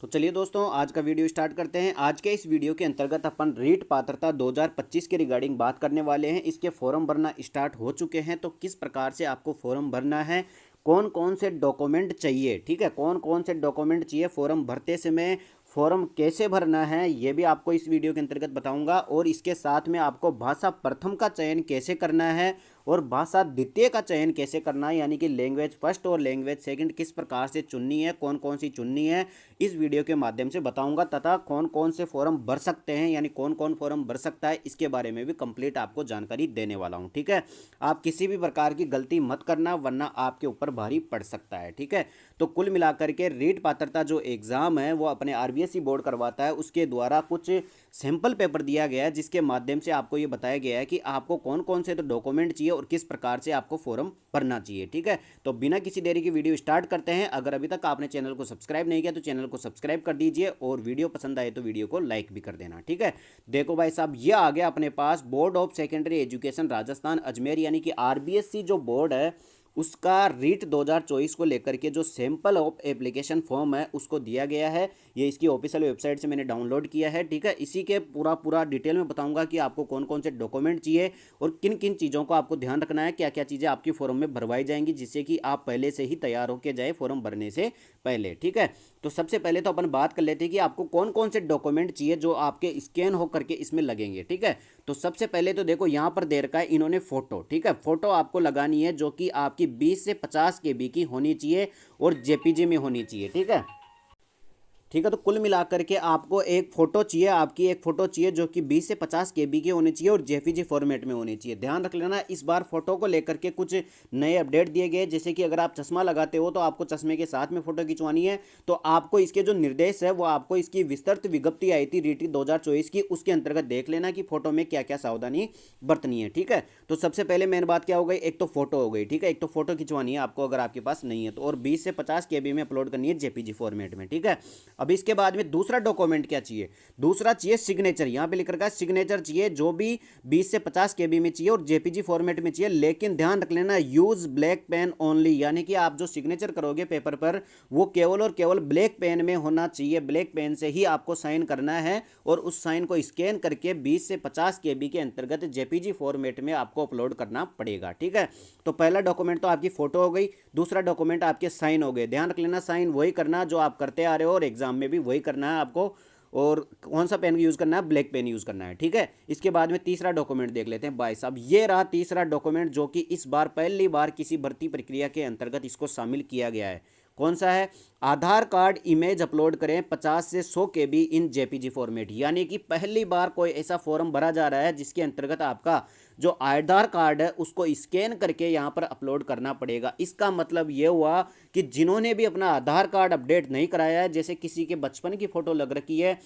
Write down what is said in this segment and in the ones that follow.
तो चलिए दोस्तों, आज का वीडियो स्टार्ट करते हैं। आज के इस वीडियो के अंतर्गत अपन रीट पात्रता 2025 के रिगार्डिंग बात करने वाले हैं। इसके फॉर्म भरना स्टार्ट हो चुके हैं, तो किस प्रकार से आपको फॉर्म भरना है, कौन कौन से डॉक्यूमेंट चाहिए, ठीक है, कौन कौन से डॉक्यूमेंट चाहिए फॉर्म भरते समय, फॉर्म कैसे भरना है, ये भी आपको इस वीडियो के अंतर्गत बताऊंगा। और इसके साथ में आपको भाषा प्रथम का चयन कैसे करना है और भाषा द्वितीय का चयन कैसे करना है, यानी कि लैंग्वेज फर्स्ट और लैंग्वेज सेकंड किस प्रकार से चुननी है, कौन कौन सी चुननी है, इस वीडियो के माध्यम से बताऊंगा। तथा कौन कौन से फॉर्म भर सकते हैं, यानी कौन कौन फॉर्म भर सकता है, इसके बारे में भी कंप्लीट आपको जानकारी देने वाला हूं। ठीक है, आप किसी भी प्रकार की गलती मत करना, वरना आपके ऊपर भारी पड़ सकता है। ठीक है, तो कुल मिलाकर के रीट पात्रता जो एग्जाम है वो अपने आरबीएसई बोर्ड करवाता है, उसके द्वारा कुछ सैंपल पेपर दिया गया है, जिसके माध्यम से आपको ये बताया गया है कि आपको कौन कौन से तो डॉक्यूमेंट चाहिए और किस प्रकार से आपको फॉर्म भरना चाहिए। ठीक है, तो बिना किसी देरी की वीडियो स्टार्ट करते हैं। अगर अभी तक आपने चैनल को सब्सक्राइब नहीं किया तो चैनल को सब्सक्राइब कर दीजिए और वीडियो पसंद आए तो वीडियो को लाइक भी कर देना। ठीक है, देखो भाई साहब, ये आ गया अपने पास board of secondary education Rajasthan Ajmer, यानी कि आरबीएसई जो बोर्ड है उसका रीट 2024 को लेकर के जो सैंपल ऑफ एप्लीकेशन फॉर्म है उसको दिया गया है। ये इसकी ऑफिशियल वेबसाइट से मैंने डाउनलोड किया है। ठीक है, इसी के पूरा डिटेल में बताऊंगा कि आपको कौन कौन से डॉक्यूमेंट चाहिए और किन किन चीज़ों को आपको ध्यान रखना है, क्या क्या चीज़ें आपकी फॉर्म में भरवाई जाएंगी, जिससे कि आप पहले से ही तैयार होकर जाए फॉर्म भरने से पहले। ठीक है, तो सबसे पहले तो अपन बात कर लेते हैं कि आपको कौन कौन से डॉक्यूमेंट चाहिए जो आपके स्कैन होकर के इसमें लगेंगे। ठीक है, तो सबसे पहले तो देखो यहाँ पर दे रखा है इन्होंने फोटो। ठीक है, फोटो आपको लगानी है जो कि आपकी 20 से 50 केबी की होनी चाहिए और जेपीजी में होनी चाहिए। ठीक है, ठीक है, तो कुल मिलाकर के आपको एक फ़ोटो चाहिए, आपकी एक फ़ोटो चाहिए जो कि 20 से 50 केबी की होनी चाहिए और जेपीजी फॉर्मेट में होनी चाहिए। ध्यान रख लेना, इस बार फ़ोटो को लेकर के कुछ नए अपडेट दिए गए, जैसे कि अगर आप चश्मा लगाते हो तो आपको चश्मे के साथ में फ़ोटो खिंचवानी है। तो आपको इसके जो निर्देश है वो आपको इसकी विस्तृत विज्ञप्ति आई थी रीटी 2024 की, उसके अंतर्गत देख लेना कि फ़ोटो में क्या क्या सावधानी बरतनी है। ठीक है, तो सबसे पहले मेन बात क्या हो गई, एक तो फोटो हो गई। ठीक है, एक तो फोटो खिंचवानी है आपको अगर आपके पास नहीं है तो, और 20 से 50 केबी में अपलोड करनी है जेपीजी फॉर्मेट में। ठीक है, अब इसके बाद में दूसरा डॉक्यूमेंट क्या चाहिए, दूसरा चाहिए सिग्नेचर। यहां पे लिख रखा है सिग्नेचर चाहिए, जो भी 20 से 50 केबी में चाहिए और जेपीजी फॉर्मेट में चाहिए। लेकिन ध्यान रख लेना, यूज ब्लैक पेन ओनली, यानी कि आप जो सिग्नेचर करोगे पेपर पर वो केवल और केवल ब्लैक पेन में होना चाहिए। ब्लैक पेन से ही आपको साइन करना है और उस साइन को स्कैन करके 20 से 50 केबी के अंतर्गत जेपीजी फॉर्मेट में आपको अपलोड करना पड़ेगा। ठीक है, तो पहला डॉक्यूमेंट तो आपकी फोटो हो गई, दूसरा डॉक्यूमेंट आपके साइन हो गए। ध्यान रख लेना, साइन वही करना जो आप करते आ रहे हो और एग्जाम में भी वही करना है आपको। और कौन सा पेन यूज़ करना है, ब्लैक पेन यूज़ करना है। ठीक है, इसके बाद में तीसरा डॉक्यूमेंट देख लेते हैं भाई साहब। ये रहा तीसरा डॉक्यूमेंट जो कि इस बार पहली बार किसी भर्ती प्रक्रिया के अंतर्गत इसको शामिल किया गया है। कौन सा है, आधार कार्ड इमेज अपलोड करें 50 से 100 केबी इन जेपीजी फॉर्मेट, यानी कि पहली बार कोई ऐसा फॉर्म भरा जा रहा है जिसके अंतर्गत आपका जो आधार कार्ड है उसको स्कैन करके यहाँ पर अपलोड करना पड़ेगा। इसका मतलब ये हुआ कि जिन्होंने भी अपना आधार कार्ड अपडेट नहीं कराया है, जैसे किसी के बचपन की फ़ोटो लग रखी है,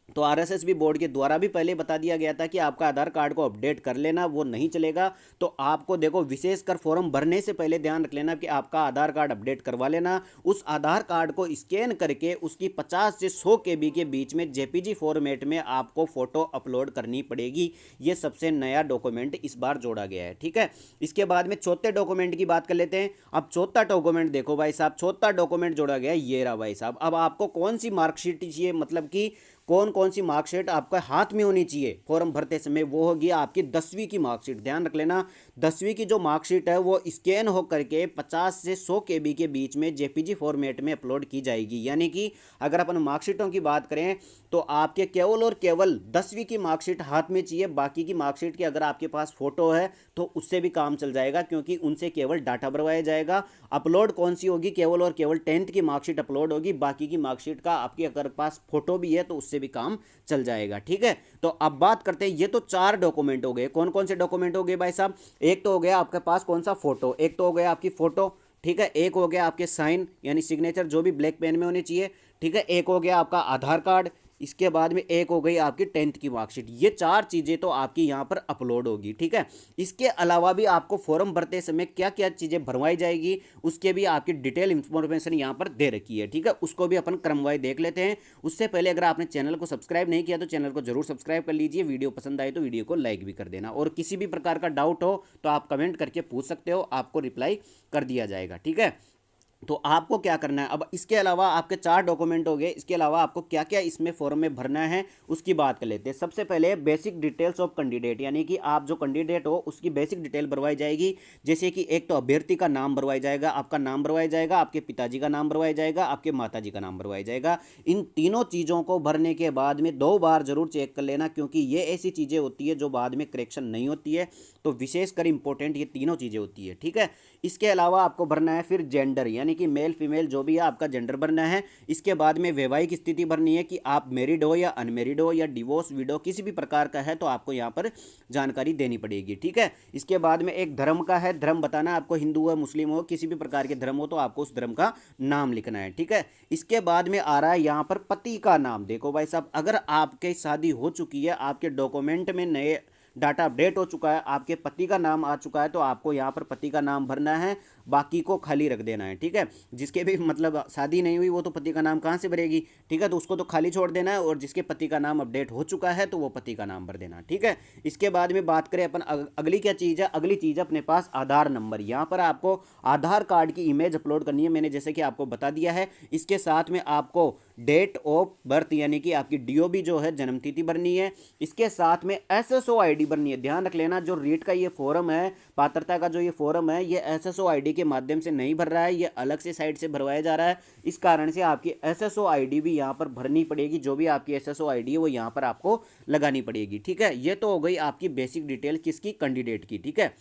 तो आरएसएस बोर्ड के द्वारा भी पहले बता दिया गया था कि आपका आधार कार्ड को अपडेट कर लेना, वो नहीं चलेगा। तो आपको देखो, विशेषकर फॉर्म भरने से पहले ध्यान रख लेना कि आपका आधार कार्ड अपडेट करवा लेना। उस आधार कार्ड को स्कैन करके उसकी 50 से 100 केबी के बीच में जेपीजी फॉर्मेट में आपको फोटो अपलोड करनी पड़ेगी। ये सबसे नया डॉक्यूमेंट इस बार जोड़ा गया है। ठीक है, इसके बाद में चौथे डॉक्यूमेंट की बात कर लेते हैं। अब चौथा डॉक्यूमेंट देखो भाई साहब, चौथा डॉक्यूमेंट जोड़ा गया है, ये रहा भाई साहब। अब आपको कौन सी मार्कशीट चाहिए, मतलब कि कौन कौन सी मार्कशीट आपके हाथ में होनी चाहिए फॉर्म भरते समय, वो होगी आपकी 10वीं की मार्कशीट। ध्यान रख लेना, 10वीं की जो मार्कशीट है वो स्कैन हो करके 50 से 100 केबी के बीच में जेपीजी फॉर्मेट में अपलोड की जाएगी। यानी कि अगर अपन मार्कशीटों की बात करें तो आपके केवल और केवल 10वीं की मार्कशीट हाथ में चाहिए। बाकी की मार्कशीट की अगर आपके पास फोटो है तो उससे भी काम चल जाएगा, क्योंकि उनसे केवल डाटा भरवाया जाएगा। अपलोड कौन सी होगी, केवल और केवल 10th की मार्कशीट अपलोड होगी। बाकी की मार्कशीट का आपके अगर पास फोटो भी है तो उससे भी काम चल जाएगा। ठीक है, तो अब बात करते हैं, ये तो 4 डॉक्यूमेंट हो गए। कौन कौन से डॉक्यूमेंट हो गए भाई साहब, एक तो हो गया आपके पास कौन सा फोटो, एक तो हो गया आपकी फोटो। ठीक है, एक हो गया आपके साइन यानी सिग्नेचर जो भी ब्लैक पेन में होनी चाहिए। ठीक है, एक हो गया आपका आधार कार्ड, इसके बाद में एक हो गई आपकी 10th की मार्कशीट। ये 4 चीज़ें तो आपकी यहाँ पर अपलोड होगी। ठीक है, इसके अलावा भी आपको फॉर्म भरते समय क्या क्या चीज़ें भरवाई जाएगी उसके भी आपकी डिटेल इंफॉर्मेशन यहाँ पर दे रखी है। ठीक है, उसको भी अपन क्रमवार देख लेते हैं। उससे पहले अगर आपने चैनल को सब्सक्राइब नहीं किया तो चैनल को जरूर सब्सक्राइब कर लीजिए। वीडियो पसंद आए तो वीडियो को लाइक भी कर देना, और किसी भी प्रकार का डाउट हो तो आप कमेंट करके पूछ सकते हो, आपको रिप्लाई कर दिया जाएगा। ठीक है, तो आपको क्या करना है, अब इसके अलावा आपके 4 डॉक्यूमेंट हो गए, इसके अलावा आपको क्या क्या इसमें फॉर्म में भरना है उसकी बात कर लेते हैं। सबसे पहले बेसिक डिटेल्स ऑफ कैंडिडेट, यानी कि आप जो कैंडिडेट हो उसकी बेसिक डिटेल भरवाई जाएगी। जैसे कि एक तो अभ्यर्थी का नाम भरवाया जाएगा, आपका नाम भरवाया जाएगा, आपके पिताजी का नाम भरवाया जाएगा, आपके माताजी का नाम भरवाया जाएगा। इन तीनों चीज़ों को भरने के बाद में 2 बार जरूर चेक कर लेना, क्योंकि ये ऐसी चीज़ें होती है जो बाद में करेक्शन नहीं होती है। तो विशेषकर इंपॉर्टेंट ये तीनों चीज़ें होती है, ठीक है। इसके अलावा आपको भरना है फिर जेंडर, यानी कि मेल फीमेल जो भी है आपका जेंडर भरना है। इसके बाद में वैवाहिक स्थिति भरनी है कि आप मैरिड हो या अनमेरिड हो या डिवोर्स विडो किसी भी प्रकार का है, तो आपको यहाँ पर जानकारी देनी पड़ेगी, ठीक है। इसके बाद में एक धर्म का है, धर्म बताना आपको, हिंदू हो मुस्लिम हो किसी भी प्रकार के धर्म हो तो आपको उस धर्म का नाम लिखना है, ठीक है। इसके बाद में आ रहा है यहाँ पर पति का नाम। देखो भाई साहब, अगर आपके शादी हो चुकी है, आपके डॉक्यूमेंट में नए डाटा अपडेट हो चुका है, आपके पति का नाम आ चुका है, तो आपको यहाँ पर पति का नाम भरना है, बाकी को खाली रख देना है, ठीक है। जिसके भी मतलब शादी नहीं हुई वो तो पति का नाम कहाँ से भरेगी, ठीक है, तो उसको तो खाली छोड़ देना है, और जिसके पति का नाम अपडेट हो चुका है तो वो पति का नाम भर देना, ठीक है। इसके बाद में बात करें अपन अगली क्या चीज़ है, अगली चीज़ है अपने पास आधार नंबर। यहाँ पर आपको आधार कार्ड की इमेज अपलोड करनी है, मैंने जैसे कि आपको बता दिया है। इसके साथ में आपको डेट ऑफ बर्थ यानी कि आपकी डीओबी जो है जन्मतिथि भरनी है। इसके साथ में एसएसओ आईडी भरनी है। ध्यान रख लेना, जो रीट का ये फॉर्म है, पात्रता का जो ये फॉर्म है, ये एसएसओ आईडी के माध्यम से नहीं भर रहा है, ये अलग से साइट से भरवाया जा रहा है। इस कारण से आपकी एसएसओ आईडी भी यहाँ पर भरनी पड़ेगी। जो भी आपकी एसएसओ आईडी है वो यहाँ पर आपको लगानी पड़ेगी, ठीक है। ये तो हो गई आपकी बेसिक डिटेल किसकी, कैंडिडेट की, ठीक है।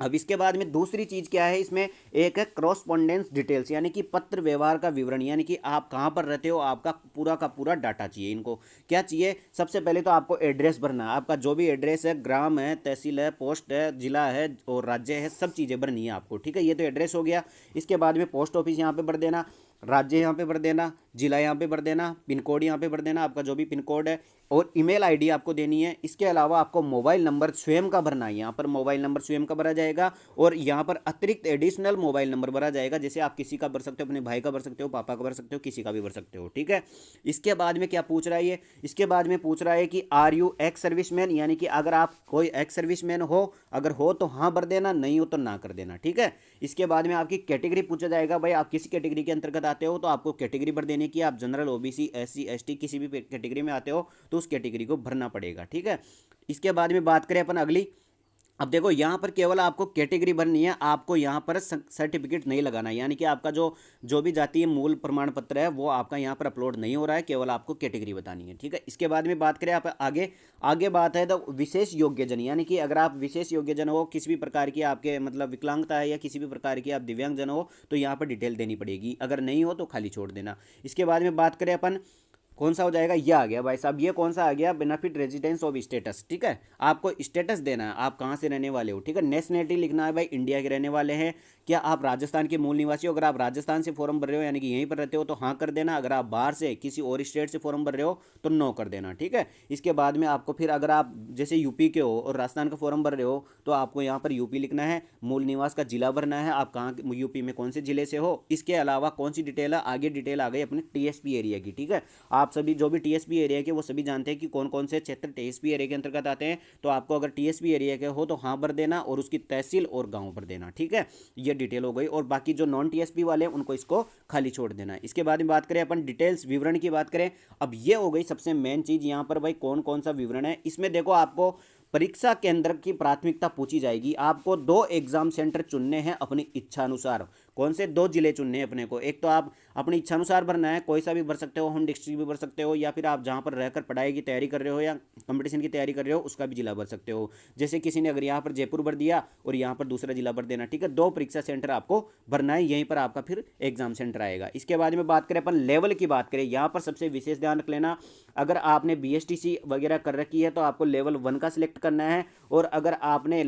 अब इसके बाद में दूसरी चीज़ क्या है, इसमें एक है क्रॉसपॉन्डेंस डिटेल्स, यानी कि पत्र व्यवहार का विवरण, यानी कि आप कहाँ पर रहते हो, आपका पूरा का पूरा डाटा चाहिए। इनको क्या चाहिए, सबसे पहले तो आपको एड्रेस भरना है, आपका जो भी एड्रेस है, ग्राम है, तहसील है, पोस्ट है, जिला है और राज्य है, सब चीज़ें भरनी है आपको, ठीक है। ये तो एड्रेस हो गया। इसके बाद में पोस्ट ऑफिस यहाँ पे भर देना, राज्य यहाँ पे भर देना, जिला यहाँ पे भर देना, पिन कोड यहाँ पे भर देना, आपका जो भी पिन कोड है, और ईमेल आईडी आपको देनी है। इसके अलावा आपको मोबाइल नंबर स्वयं का भरना है, यहाँ पर मोबाइल नंबर स्वयं का भरा जाएगा, और यहाँ पर अतिरिक्त एडिशनल मोबाइल नंबर भरा जाएगा। जैसे आप किसी का भर सकते हो, अपने भाई का भर सकते हो, पापा का भर सकते हो, किसी का भी भर सकते हो, ठीक है। इसके बाद में क्या पूछ रहा है ये, इसके बाद में पूछ रहा है कि आर यू एक्स सर्विसमैन, यानी कि अगर आप कोई एक्स सर्विसमैन हो, अगर हो तो हाँ भर देना, नहीं हो तो ना कर देना, ठीक है। इसके बाद में आपकी कैटेगरी पूछा जाएगा, भाई आप किसी कैटेगरी के अंतर्गत आते हो तो आपको कैटेगरी भर देने की, आप जनरल ओबीसी एससी एसटी किसी भी कैटेगरी में आते हो तो उस कैटेगरी को भरना पड़ेगा, ठीक है। इसके बाद में बात करें अपन अगली, अब देखो यहाँ पर केवल आपको कैटेगरी भरनी है, आपको यहाँ पर सर्टिफिकेट नहीं लगाना है, यानी कि आपका जो जो भी जातीय मूल प्रमाण पत्र है वो आपका यहाँ पर अपलोड नहीं हो रहा है, केवल आपको कैटेगरी बतानी है, ठीक है। इसके बाद में बात करें आप आगे, आगे बात है तो विशेष योग्यजन, यानी कि अगर आप विशेष योग्यजन हो, किसी भी प्रकार की आपके मतलब विकलांगता है या किसी भी प्रकार की आप दिव्यांगजन हो, तो यहाँ पर डिटेल देनी पड़ेगी, अगर नहीं हो तो खाली छोड़ देना। इसके बाद में बात करें अपन, कौन सा हो जाएगा, ये आ गया भाई साहब, ये कौन सा आ गया, बेनिफिट रेजिडेंस ऑफ स्टेटस, ठीक है। आपको स्टेटस देना है, आप कहाँ से रहने वाले हो, ठीक है। नेशनलिटी लिखना है, भाई इंडिया के रहने वाले हैं, क्या आप राजस्थान के मूल निवासी हो, अगर आप राजस्थान से फॉर्म भर रहे हो यानी कि यहीं पर रहते हो तो हाँ कर देना, अगर आप बाहर से किसी और स्टेट से फॉर्म भर रहे हो तो नो कर देना, ठीक है। इसके बाद में आपको फिर अगर आप जैसे यूपी के हो और राजस्थान का फॉर्म भर रहे हो तो आपको यहाँ पर यूपी लिखना है, मूल निवास का जिला भरना है, आप कहाँ यूपी में कौन से जिले से हो। इसके अलावा कौन सी डिटेल है, आगे डिटेल आ गई अपने टीएसपी एरिया की, ठीक है। आप सभी जो भी टीएसपी एरिया के वो सभी जानते हैं कि कौन कौन से क्षेत्र टीएसपी एरिया के अंतर्गत आते हैं, तो आपको अगर टीएसपी एरिया के हो तो हाँ भर देना और उसकी तहसील और गांव भर देना, ठीक है। ये डिटेल हो गई, और बाकी जो नॉन टीएसपी वाले हैं उनको इसको खाली छोड़ देना है। इसके बाद में बात करें अपन डिटेल्स विवरण की बात करें, अब ये हो गई सबसे मेन चीज यहाँ पर, भाई कौन कौन सा विवरण है। इसमें देखो आपको परीक्षा केंद्र की प्राथमिकता पूछी जाएगी, आपको 2 एग्जाम सेंटर चुनने हैं अपनी इच्छा अनुसार। कौन से 2 जिले चुनने हैं अपने को, एक तो आप अपनी इच्छा अनुसार भरना है, कोई सा भी भर सकते हो, होम डिस्ट्रिक्ट भी भर सकते हो, या फिर आप जहाँ पर रहकर पढ़ाई की तैयारी कर रहे हो या कंपटीशन की तैयारी कर रहे हो उसका भी जिला भर सकते हो। जैसे किसी ने अगर यहाँ पर जयपुर भर दिया और यहाँ पर दूसरा जिला भर देना, ठीक है। 2 परीक्षा सेंटर आपको भरना है, यहीं पर आपका फिर एग्जाम सेंटर आएगा। इसके बाद में बात करें अपन लेवल की बात करें, यहाँ पर सबसे विशेष ध्यान रख लेना, अगर आपने बीएसटीसी वगैरह कर रखी है तो आपको लेवल 1 का सिलेक्ट करना है, और अगर आपने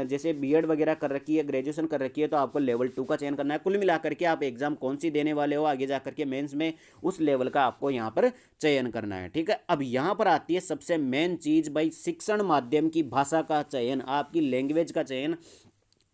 जैसे बीएड वगैरह कर रखी है, ग्रेजुएशन कर रखी है, तो आपको लेवल 2 का चयन करना है। कुल मिलाकर के आप एग्जाम कौन सी देने वाले हो आगे जाकर के मेंस में, उस लेवल का आपको यहाँ पर चयन करना है, ठीक है। अब यहाँ पर आती है सबसे मेन चीज, भाई शिक्षण माध्यम की भाषा का चयन, आपकी लैंग्वेज का चयन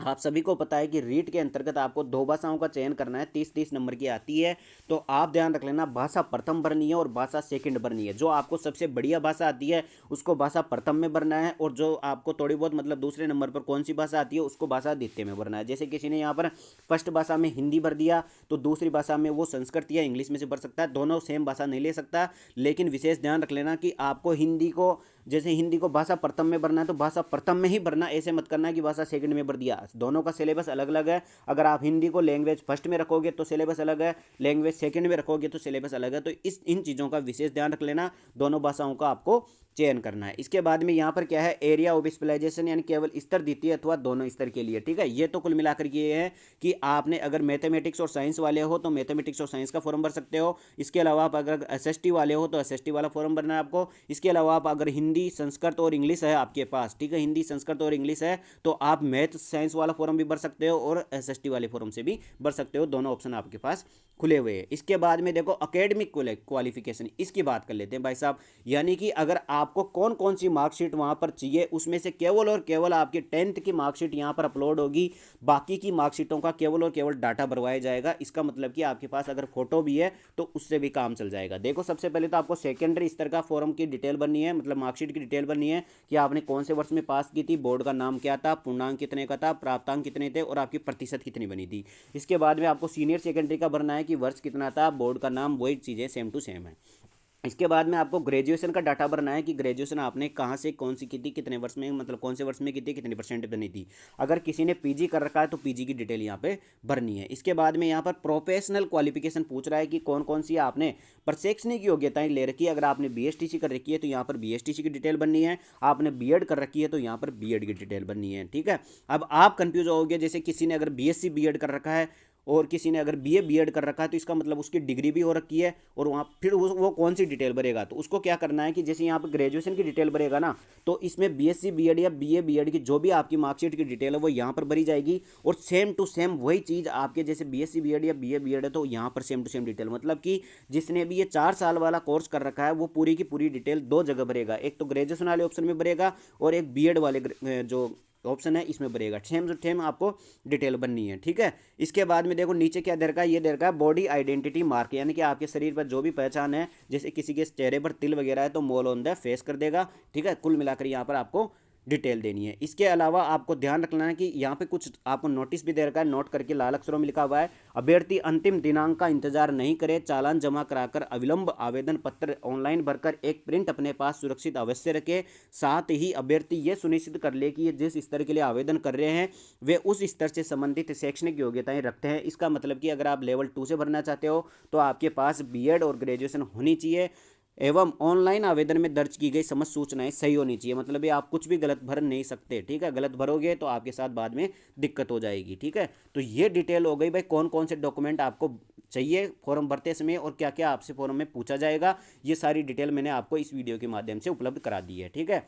आप सभी को पता है कि रीट के अंतर्गत आपको दो भाषाओं का चयन करना है, 30-30 नंबर की आती है। तो आप ध्यान रख लेना, भाषा प्रथम भरनी है और भाषा सेकंड भरनी है। जो आपको सबसे बढ़िया भाषा आती है उसको भाषा प्रथम में भरना है, और जो आपको थोड़ी बहुत मतलब दूसरे नंबर पर कौन सी भाषा आती है उसको भाषा द्वितीय में भरना है। जैसे किसी ने यहाँ पर फर्स्ट भाषा में हिंदी भर दिया तो दूसरी भाषा में वो संस्कृत या इंग्लिश में से भर सकता है, दोनों सेम भाषा नहीं ले सकता। लेकिन विशेष ध्यान रख लेना कि आपको हिंदी को, जैसे हिंदी को भाषा प्रथम में भरना है तो भाषा प्रथम में ही भरना, ऐसे मत करना कि भाषा सेकंड में भर दिया। दोनों का सिलेबस अलग अलग है। अगर आप हिंदी को लैंग्वेज फर्स्ट में रखोगे तो सिलेबस अलग है, लैंग्वेज सेकंड में रखोगे तो सिलेबस अलग है। तो इन चीज़ों का विशेष ध्यान रख लेना, दोनों भाषाओं का आपको चयन करना है। इसके बाद में यहाँ पर क्या है, एरिया ऑफ स्पेशलाइजेशन, यानी केवल स्तर द्वितीय अथवा दोनों स्तर के लिए। ठीक है, ये तो कुल मिलाकर के ये है कि आपने अगर मैथमेटिक्स और साइंस वाले हो तो मैथमेटिक्स और साइंस का फॉर्म भर सकते हो। इसके अलावा आप अगर एसएसटी वाले हो तो एसएसटी वाला फॉर्म भरना है आपको। इसके अलावा आप अगर हिंदी संस्कृत और इंग्लिश है आपके पास, ठीक है, हिंदी संस्कृत और इंग्लिश है तो आप मैथ साइंस वाला फॉर्म भी भर सकते हो और एसएसटी वाले फॉर्म से भी भर सकते हो। दोनों ऑप्शन आपके पास खुले हुए हैं। इसके बाद में देखो एकेडमिक क्वालिफिकेशन, इसकी बात कर लेते हैं भाई साहब। यानी कि अगर आपको कौन कौन सी मार्कशीट वहां पर चाहिए, उसमें से केवल और केवल आपकी 10th की मार्कशीट यहां पर अपलोड होगी, बाकी की मार्कशीटों का केवल और केवल डाटा भरवाया जाएगा। इसका मतलब कि आपके पास अगर फोटो भी है तो उससे भी काम चल जाएगा। देखो सबसे पहले तो आपको सेकेंडरी स्तर का फॉर्म की डिटेल बननी है, मतलब मार्कशीट की डिटेल बननी है कि आपने कौन से वर्ष में पास की थी, बोर्ड का नाम क्या था, पूर्णांक कितने का था, प्राप्तांक कितने थे और आपकी प्रतिशत कितनी बनी थी। इसके बाद में आपको सीनियर सेकेंडरी का भरना है कि वर्ष कितना था, बोर्ड का नाम, वही चीज़ें सेम टू सेम है। इसके बाद में आपको ग्रेजुएशन का डाटा भरना है कि ग्रेजुएशन आपने कहाँ से कौन सी की थी, कितने वर्ष में, मतलब कौन से वर्ष में की थी, कितनी परसेंट बनी थी। अगर किसी ने पीजी कर रखा है तो पीजी की डिटेल यहाँ पे भरनी है। इसके बाद में यहाँ पर प्रोफेशनल क्वालिफिकेशन पूछ रहा है कि कौन कौन सी आपने प्रशैक्षणिक योग्यताएं ले रखी है। अगर आपने बीएसटीसी कर रखी है तो यहाँ पर बीएसटीसी की डिटेल बननी है, आपने बीएड कर रखी है तो यहाँ पर बीएड की डिटेल बननी है। ठीक है, अब आप कंफ्यूज होगे, जैसे किसी ने अगर बीएससी बीएड कर रखा है और किसी ने अगर बीए बीएड कर रखा है तो इसका मतलब उसकी डिग्री भी हो रखी है, और वहाँ फिर वो कौन सी डिटेल भरेगा। तो उसको क्या करना है कि जैसे यहाँ पर ग्रेजुएशन की डिटेल भरेगा ना, तो इसमें बीएससी बीएड या बीए बीएड की जो भी आपकी मार्कशीट की डिटेल है वो यहाँ पर भरी जाएगी, और सेम टू सेम वही चीज़ आपके जैसे बीएससी बीएड या बीए बीएड है तो यहाँ पर सेम टू सेम डिटेल, मतलब कि जिसने भी ये 4 साल वाला कोर्स कर रखा है वो पूरी की पूरी डिटेल दो जगह भरेगा, एक तो ग्रेजुएशन वाले ऑप्शन में भरेगा और एक बीएड वाले जो ऑप्शन है इसमें भरेगा। सेम टू सेम आपको डिटेल बननी है। ठीक है, इसके बाद में देखो नीचे क्या दे रखा है, ये दे रखा है बॉडी आइडेंटिटी मार्क, यानी कि आपके शरीर पर जो भी पहचान है, जैसे किसी के चेहरे पर तिल वगैरह है तो मोल ऑन द फेस कर देगा। ठीक है, कुल मिलाकर यहाँ पर आपको डिटेल देनी है। इसके अलावा आपको ध्यान रखना है कि यहाँ पे कुछ आपको नोटिस भी दे रखा है, नोट करके लाल अक्षरों में लिखा हुआ है, अभ्यर्थी अंतिम दिनांक का इंतजार नहीं करे, चालान जमा कराकर अविलंब आवेदन पत्र ऑनलाइन भरकर एक प्रिंट अपने पास सुरक्षित अवश्य रखे। साथ ही अभ्यर्थी ये सुनिश्चित कर ले कि ये जिस स्तर के लिए आवेदन कर रहे हैं वे उस स्तर से संबंधित शैक्षणिक योग्यताएं रखते हैं। इसका मतलब कि अगर आप लेवल 2 से भरना चाहते हो तो आपके पास बीएड और ग्रेजुएशन होनी चाहिए, एवं ऑनलाइन आवेदन में दर्ज की गई समस्त सूचनाएं सही होनी चाहिए। मतलब ये आप कुछ भी गलत भर नहीं सकते। ठीक है, गलत भरोगे तो आपके साथ बाद में दिक्कत हो जाएगी। ठीक है, तो ये डिटेल हो गई भाई कौन कौन से डॉक्यूमेंट आपको चाहिए फॉर्म भरते समय और क्या क्या आपसे फॉर्म में पूछा जाएगा। ये सारी डिटेल मैंने आपको इस वीडियो के माध्यम से उपलब्ध करा दी है। ठीक है,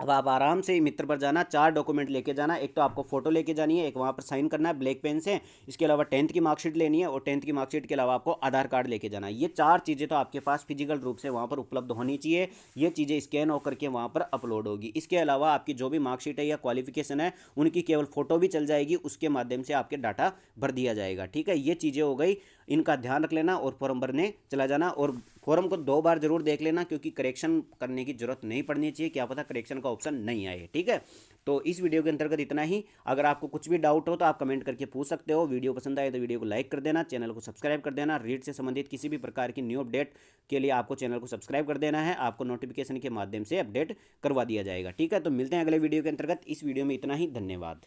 अब आप आराम से मित्र पर जाना, 4 डॉक्यूमेंट लेके जाना। एक तो आपको फोटो लेके जानी है, एक वहाँ पर साइन करना है ब्लैक पेन से, इसके अलावा 10th की मार्कशीट लेनी है और 10th की मार्कशीट के अलावा आपको आधार कार्ड लेके जाना है। ये 4 चीज़ें तो आपके पास फिजिकल रूप से वहाँ पर उपलब्ध होनी चाहिए। ये चीज़ें स्कैन होकर के वहाँ पर अपलोड होगी। इसके अलावा आपकी जो भी मार्कशीट है या क्वालिफिकेशन है उनकी केवल फोटो भी चल जाएगी, उसके माध्यम से आपके डाटा भर दिया जाएगा। ठीक है, ये चीज़ें हो गई, इनका ध्यान रख लेना और फॉर्म भरने चला जाना। और फॉर्म को 2 बार जरूर देख लेना क्योंकि करेक्शन करने की जरूरत नहीं पड़नी चाहिए, क्या पता करेक्शन का ऑप्शन नहीं आए। ठीक है, तो इस वीडियो के अंतर्गत इतना ही। अगर आपको कुछ भी डाउट हो तो आप कमेंट करके पूछ सकते हो। वीडियो पसंद आए तो वीडियो को लाइक कर देना, चैनल को सब्सक्राइब कर देना। रीट से संबंधित किसी भी प्रकार की न्यू अपडेट के लिए आपको चैनल को सब्सक्राइब कर देना है, आपको नोटिफिकेशन के माध्यम से अपडेट करवा दिया जाएगा। ठीक है, तो मिलते हैं अगले वीडियो के अंतर्गत। इस वीडियो में इतना ही, धन्यवाद।